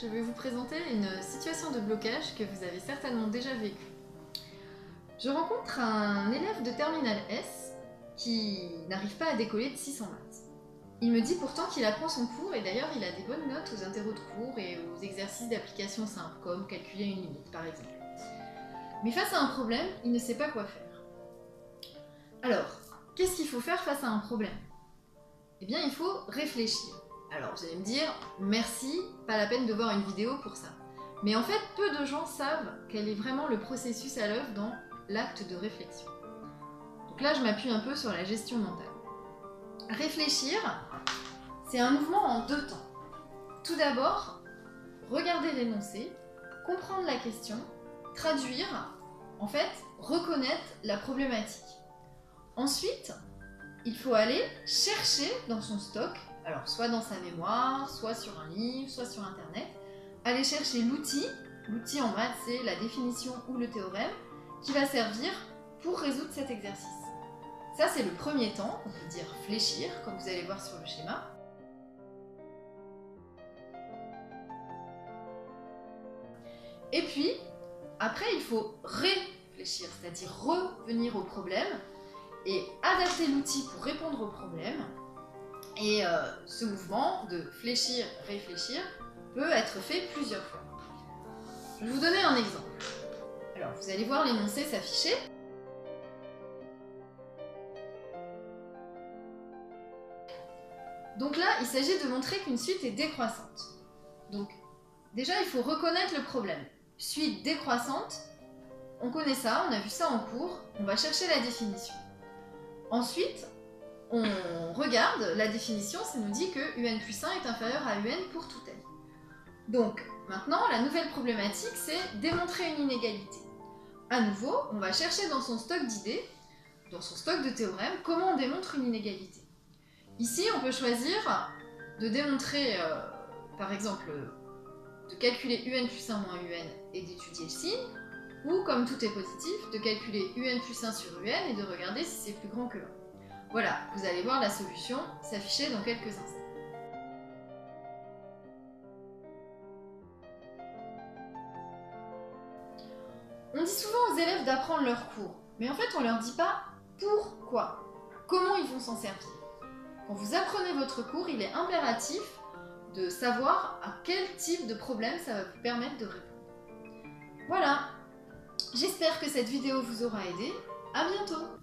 je vais vous présenter une situation de blocage que vous avez certainement déjà vécue. Je rencontre un élève de terminale S qui n'arrive pas à décoller de 600 maths. Il me dit pourtant qu'il apprend son cours et d'ailleurs il a des bonnes notes aux interros de cours et aux exercices d'application simples comme calculer une limite par exemple. Mais face à un problème, il ne sait pas quoi faire. Alors, qu'est-ce qu'il faut faire face à un problème? Eh bien, il faut réfléchir. Alors, vous allez me dire, merci, pas la peine de voir une vidéo pour ça. Mais en fait, peu de gens savent quel est vraiment le processus à l'œuvre dans l'acte de réflexion. Donc là, je m'appuie un peu sur la gestion mentale. Réfléchir, c'est un mouvement en deux temps. Tout d'abord, regarder l'énoncé, comprendre la question, traduire, en fait, reconnaître la problématique. Ensuite, il faut aller chercher dans son stock, alors soit dans sa mémoire, soit sur un livre, soit sur internet, aller chercher l'outil en maths c'est la définition ou le théorème, qui va servir pour résoudre cet exercice. Ça c'est le premier temps, on peut dire fléchir, comme vous allez voir sur le schéma. Et puis, après il faut réfléchir, c'est-à-dire revenir au problème, et adapter l'outil pour répondre au problème. Et ce mouvement de fléchir, réfléchir peut être fait plusieurs fois. Je vais vous donner un exemple. Alors, vous allez voir l'énoncé s'afficher. Donc là, il s'agit de montrer qu'une suite est décroissante. Donc, déjà, il faut reconnaître le problème. Suite décroissante, on connaît ça, on a vu ça en cours, on va chercher la définition. Ensuite, on regarde la définition, ça nous dit que un plus 1 est inférieur à un pour tout n. Donc, maintenant, la nouvelle problématique, c'est démontrer une inégalité. À nouveau, on va chercher dans son stock d'idées, dans son stock de théorèmes, comment on démontre une inégalité. Ici, on peut choisir de démontrer, par exemple, de calculer un plus 1 moins un et d'étudier le signe, ou, comme tout est positif, de calculer un plus 1 sur un et de regarder si c'est plus grand que 1. Voilà, vous allez voir la solution s'afficher dans quelques instants. On dit souvent aux élèves d'apprendre leur cours, mais en fait on leur dit pas pourquoi, comment ils vont s'en servir. Quand vous apprenez votre cours, il est impératif de savoir à quel type de problème ça va vous permettre de répondre. Voilà, j'espère que cette vidéo vous aura aidé. À bientôt!